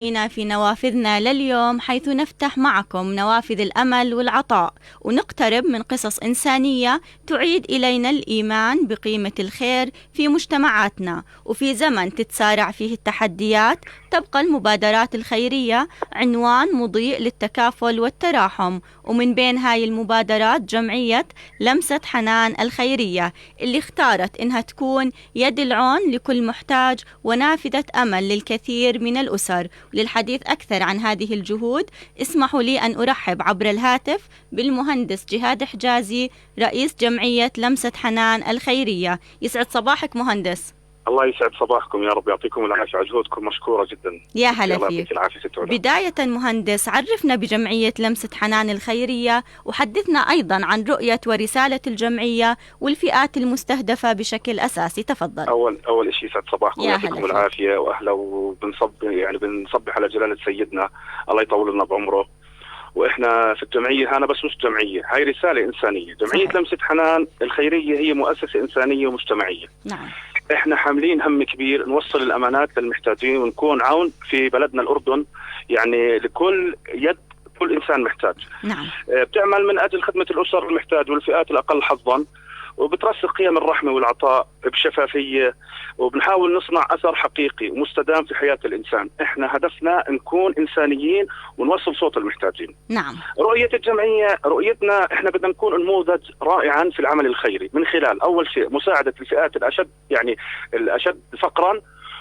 في نوافذنا لليوم، حيث نفتح معكم نوافذ الأمل والعطاء ونقترب من قصص إنسانية تعيد إلينا الإيمان بقيمة الخير في مجتمعاتنا. وفي زمن تتسارع فيه التحديات، تبقى المبادرات الخيرية عنوان مضيء للتكافل والتراحم. ومن بين هاي المبادرات جمعية لمسة حنان الخيرية، اللي اختارت إنها تكون يد العون لكل محتاج ونافذة أمل للكثير من الأسر. للحديث أكثر عن هذه الجهود، اسمحوا لي أن أرحب عبر الهاتف بالمهندس جهاد حجازي، رئيس جمعية لمسة حنان الخيرية. يسعد صباحك مهندس. الله يسعد صباحكم، يا رب يعطيكم العافية، جهودكم مشكورة جدا. يا هلا فيك. بداية مهندس، عرفنا بجمعية لمسة حنان الخيرية، وحدثنا أيضا عن رؤية ورسالة الجمعية والفئات المستهدفة بشكل أساسي. تفضل. أول شيء يسعد صباحكم، يعطيكم العافية وأهلا، وبنصبح على جلالة سيدنا الله يطول لنا بعمره. واحنا في الجمعيه، انا بس مش جمعيه، هاي رساله انسانيه. جمعيه صحيح. لمسه حنان الخيريه هي مؤسسه انسانيه ومجتمعيه. نعم. احنا حاملين هم كبير نوصل الامانات للمحتاجين ونكون عون في بلدنا الاردن، يعني لكل يد كل انسان محتاج. نعم. بتعمل من اجل خدمه الاسر المحتاج والفئات الاقل حظا، وبترسخ قيم الرحمه والعطاء بشفافيه، وبنحاول نصنع اثر حقيقي ومستدام في حياه الانسان. احنا هدفنا نكون انسانيين ونوصل صوت المحتاجين. نعم. رؤيه الجمعيه، رؤيتنا احنا بدنا نكون نموذج رائعا في العمل الخيري، من خلال اول شيء مساعده الفئات الاشد، يعني الاشد فقرا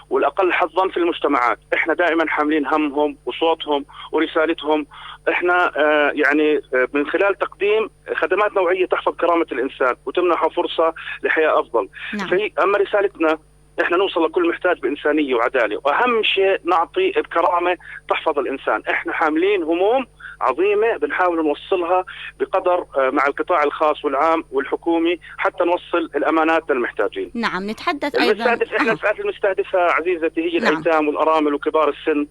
والأقل حظا في المجتمعات. احنا دائما حاملين همهم وصوتهم ورسالتهم. احنا من خلال تقديم خدمات نوعية تحفظ كرامة الإنسان وتمنحه فرصة لحياة أفضل. نعم. أما رسالتنا احنا نوصل لكل محتاج بإنسانية وعدالة، وأهم شيء نعطي بكرامة تحفظ الإنسان. احنا حاملين هموم عظيمة بنحاول نوصلها بقدر مع القطاع الخاص والعام والحكومي حتى نوصل الأمانات للمحتاجين. نعم. نتحدث أيضا احنا الفئات المستهدفة عزيزتي هي نعم. الأيتام والأرامل وكبار السن.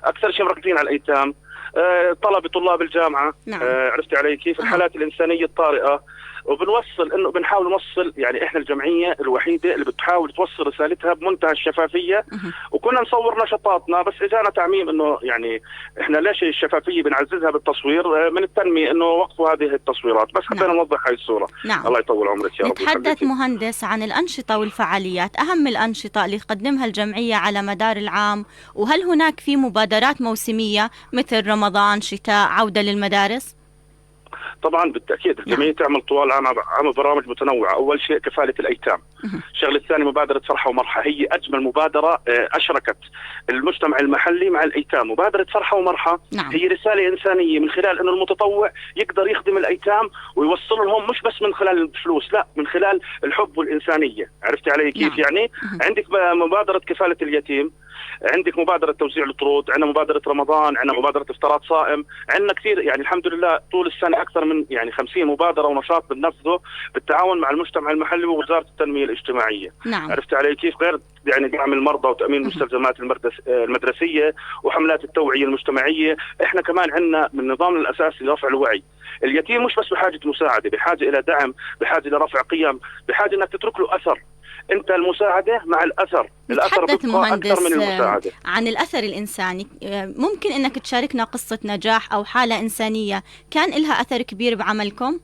أكثر شيء مركزين على الأيتام، طلاب الجامعة. نعم. عرفتي علي كيف؟ الحالات الإنسانية الطارئة. وبنوصل انه بنحاول نوصل، يعني احنا الجمعيه الوحيده اللي بتحاول توصل رسالتها بمنتهى الشفافيه. وكنا نصور نشاطاتنا، بس اجانا تعميم انه يعني احنا ليش الشفافيه بنعززها بالتصوير من التنميه، انه وقفوا هذه التصويرات، بس حبينا نوضح هاي الصوره. نعم. الله يطول عمرك يا رب. نتحدث مهندس عن الانشطه والفعاليات، اهم الانشطه اللي تقدمها الجمعيه على مدار العام، وهل هناك في مبادرات موسميه مثل رمضان، شتاء، عوده للمدارس؟ طبعا بالتاكيد الجمعيه تعمل طوال العام برامج متنوعه. اول شيء كفاله الايتام. الشغله الثانيه مبادره فرحه ومرحه، هي اجمل مبادره اشركت المجتمع المحلي مع الايتام. مبادره فرحه ومرحه نعم. هي رساله انسانيه من خلال انه المتطوع يقدر يخدم الايتام ويوصل لهم، مش بس من خلال الفلوس، لا، من خلال الحب والانسانيه. عرفتي علي كيف؟ نعم. يعني عندك مبادره كفاله اليتيم، عندك مبادرة توزيع الطرود، عندنا مبادرة رمضان، عندنا مبادرة افطارات صائم، عندنا كثير. يعني الحمد لله طول السنة أكثر من 50 مبادرة ونشاط بننفذه بالتعاون مع المجتمع المحلي ووزارة التنمية الاجتماعية. نعم. عرفت علي كيف؟ غير دعم المرضى وتأمين المستلزمات المدرسية وحملات التوعية المجتمعية. احنا كمان عندنا من نظامنا الأساسي لرفع الوعي. اليتيم مش بس بحاجة مساعدة، بحاجة إلى دعم، بحاجة إلى رفع قيم، بحاجة إنك تترك له أثر. انت المساعده مع الاثر. الاثر بيبقى اكثر من المساعده. عن الاثر الانساني، ممكن انك تشاركنا قصه نجاح او حاله انسانيه كان لها اثر كبير بعملكم؟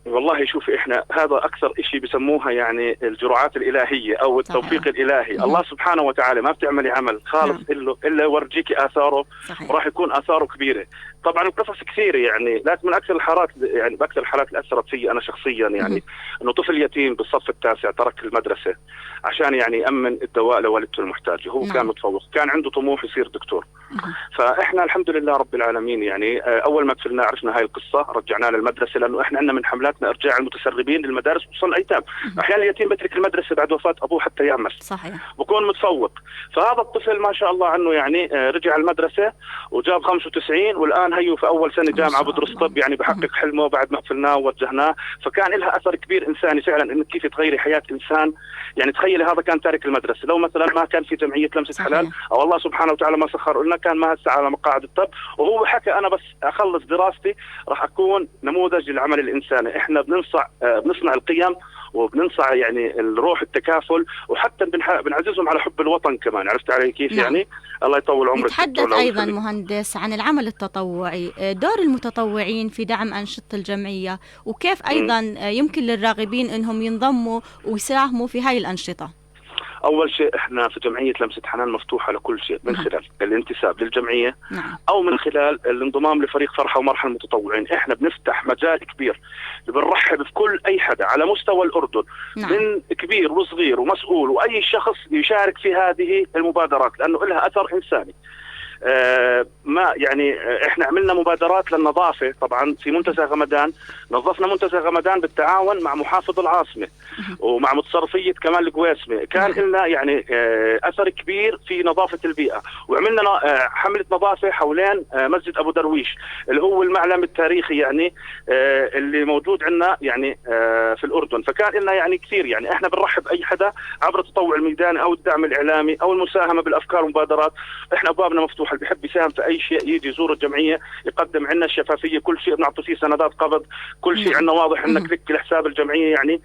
والله شوفي، احنا هذا اكثر شيء بسموها يعني الجرعات الالهيه او التوفيق صحيح. الالهي. الله سبحانه وتعالى ما بتعملي عمل خالص الا يورجيكي اثاره، وراح يكون اثاره كبيره. طبعا القصص كثيره، يعني لكن من اكثر الحالات، يعني باكثر الحالات اللي اثرت في انا شخصيا، يعني انه طفل يتيم بالصف التاسع ترك المدرسه عشان يعني يامن الدواء لوالدته المحتاجه. هو كان متفوق، كان عنده طموح يصير دكتور. فاحنا الحمد لله رب العالمين، يعني اول ما كفلنا عرفنا هاي القصه رجعناه للمدرسه، لانه احنا عندنا من حملاتنا ارجاع المتسربين للمدارس خصوصا الايتام. احيانا اليتيم بترك المدرسه بعد وفاه ابوه حتى يعمل، صحيح، بكون متفوق. فهذا الطفل ما شاء الله عنه يعني رجع المدرسه وجاب 95، والان هيو في اول سنه جامعه بدرس طب، يعني بحقق حلمه بعد ما قفلناه ووجهناه. فكان لها اثر كبير انساني فعلا، انك كيف تغيري حياه انسان. يعني تخيلي هذا كان تارك المدرسه، لو مثلا ما كان في جمعيه لمسه حلال او الله سبحانه وتعالى ما سخر لنا، كان ما هسه على مقاعد الطب. وهو حكى انا بس اخلص دراستي راح اكون نموذج للعمل الانساني. احنا بنصنع القيم وبننصع يعني الروح التكافل، وحتى بنعززهم على حب الوطن كمان. عرفت علي كيف؟ نعم. يعني الله يطول عمرك. نتحدث أيضا مهندس عن العمل التطوعي، دور المتطوعين في دعم أنشطة الجمعية، وكيف أيضا يمكن للراغبين أنهم ينضموا ويساهموا في هاي الأنشطة. أول شيء إحنا في جمعية لمسة حنان مفتوحة لكل شيء، من خلال الانتساب للجمعية أو من خلال الانضمام لفريق فرحة ومرحة المتطوعين. إحنا بنفتح مجال كبير، بنرحب في كل أي حدا على مستوى الأردن، من كبير وصغير ومسؤول وأي شخص يشارك في هذه المبادرات، لأنه لها أثر إنساني. ما يعني احنا عملنا مبادرات للنظافه طبعا في منتزه غمدان، نظفنا منتزه غمدان بالتعاون مع محافظ العاصمه ومع متصرفيه كمال القويسمه، كان لنا يعني اثر كبير في نظافه البيئه. وعملنا حمله نظافه حوالين مسجد ابو درويش اللي هو المعلم التاريخي يعني اللي موجود عندنا يعني في الاردن. فكان لنا يعني كثير، يعني احنا بنرحب اي حدا عبر التطوع الميداني او الدعم الاعلامي او المساهمه بالافكار والمبادرات. احنا ابوابنا مفتوحه، اللي بيحب يساهم في اي شيء يجي يزور الجمعيه، يقدم عندنا الشفافيه، كل شيء بنعطي فيه سندات قبض، كل شيء عندنا واضح انك كليك لحساب الجمعيه. يعني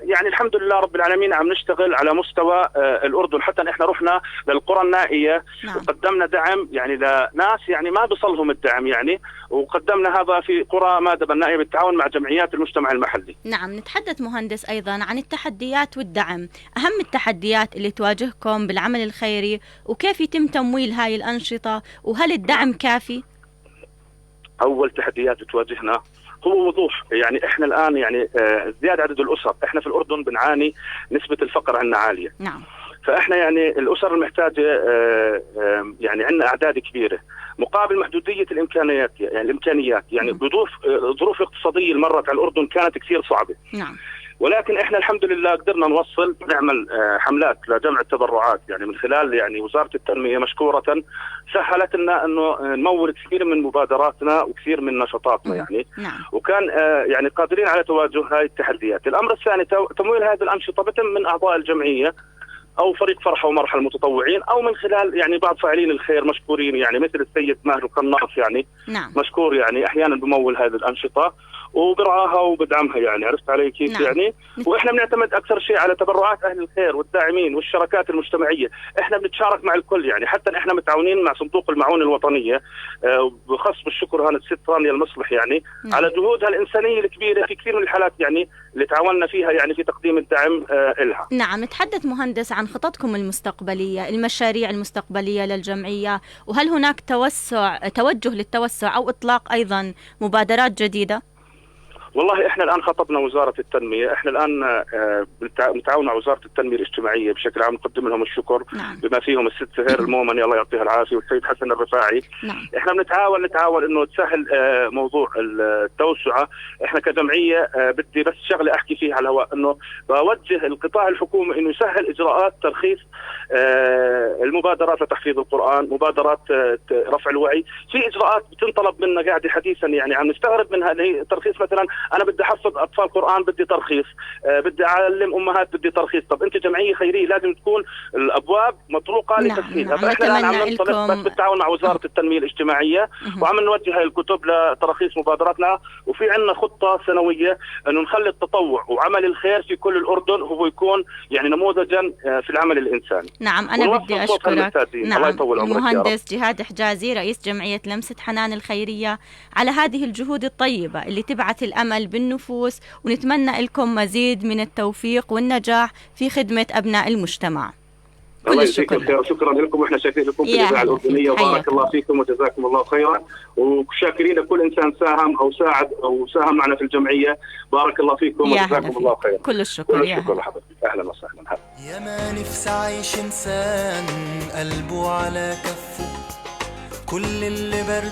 يعني الحمد لله رب العالمين عم نشتغل على مستوى الاردن. حتى احنا رحنا للقرى النائيه وقدمنا دعم يعني لناس يعني ما بيصلهم الدعم يعني، وقدمنا هذا في قرى مادبه النائيه بالتعاون مع جمعيات المجتمع المحلي. نعم. نتحدث مهندس ايضا عن التحديات والدعم، اهم التحديات اللي تواجهكم بالعمل الخيري، وكيف يتم تمويل هاي الانشطه، وهل الدعم كافي؟ اول تحديات تواجهنا هو وضوح، يعني احنا الان يعني زياده عدد الاسر. احنا في الاردن بنعاني نسبه الفقر عندنا عاليه. نعم. فاحنا يعني الاسر المحتاجه يعني عندنا اعداد كبيره مقابل محدوديه الامكانيات، يعني ظروف اقتصاديه اللي مرت على الاردن كانت كثير صعبه. نعم. ولكن احنا الحمد لله قدرنا نوصل، نعمل حملات لجمع التبرعات يعني من خلال يعني وزاره التنميه مشكوره سهلت لنا انه نمول كثير من مبادراتنا وكثير من نشاطاتنا يعني. نعم. وكان يعني قادرين على تواجه هاي التحديات. الامر الثاني تمويل هذه الانشطه بتم من اعضاء الجمعيه او فريق فرحه ومرحه المتطوعين او من خلال يعني بعض فاعلين الخير مشكورين، يعني مثل السيد ماهر القناص يعني. نعم. مشكور يعني احيانا بمول هذه الانشطه وبرعاها وبدعمها. يعني عرفت علي كيف؟ نعم. يعني واحنا بنعتمد اكثر شيء على تبرعات اهل الخير والداعمين والشراكات المجتمعيه. احنا بنتشارك مع الكل، يعني حتى احنا متعاونين مع صندوق المعونه الوطنيه بخص بالشكر هنا الست رانيا المصلح يعني. نعم. على جهودها الانسانيه الكبيره في كثير من الحالات يعني اللي تعاوننا فيها يعني في تقديم الدعم لها. نعم. نتحدث مهندس عن خططكم المستقبليه، المشاريع المستقبليه للجمعيه، وهل هناك توجه للتوسع او اطلاق ايضا مبادرات جديده؟ والله احنا الان خطبنا وزاره التنميه، احنا الان بنتعاون مع وزاره التنميه الاجتماعيه بشكل عام، نقدم لهم الشكر. نعم. بما فيهم الست سهير المومني الله يعطيها العافيه والسيد حسن الرفاعي. نعم. احنا نتعاون انه تسهل موضوع التوسعه. احنا كجمعيه بدي بس شغله احكي فيها على الهواء، انه بوجه القطاع الحكومي انه يسهل اجراءات ترخيص المبادرات لتحفيظ القران، مبادرات رفع الوعي. في اجراءات بتنطلب منا قاعده حديثا يعني عم نستغرب منها، اللي هي ترخيص مثلا انا بدي احفظ اطفال قران بدي ترخيص، بدي اعلم امهات بدي ترخيص. طب انت جمعيه خيريه لازم تكون الابواب مطروقه لتسهيلها. فاحنا الان عم ننطلق بس بالتعاون مع وزاره التنميه الاجتماعيه وعم نوجه هاي الكتب لتراخيص مبادراتنا. وفي عندنا خطه سنويه انه نخلي التطوع وعمل الخير في كل الاردن هو يكون يعني نموذجا في العمل الانساني. نعم. انا بدي اشكرك. نعم. المهندس جهاد حجازي رئيس جمعيه لمسه حنان الخيريه على هذه الجهود الطيبه اللي تبعث الامل بالنفوس، ونتمنى لكم مزيد من التوفيق والنجاح في خدمه ابناء المجتمع. كل الشكر. شكرا لكم، واحنا شاكرين لكم في الاذاعه الاردنيه، وبارك الله فيكم وجزاكم الله خيرا، وشاكرين لكل انسان ساهم او ساعد او ساهم معنا في الجمعيه. بارك الله فيكم وجزاكم الله خيرا. كل الشكر. كل الشكر لحضرتك. اهلا وسهلا. يا ما نفسي اعيش انسان قلبه على كفه، كل اللي برد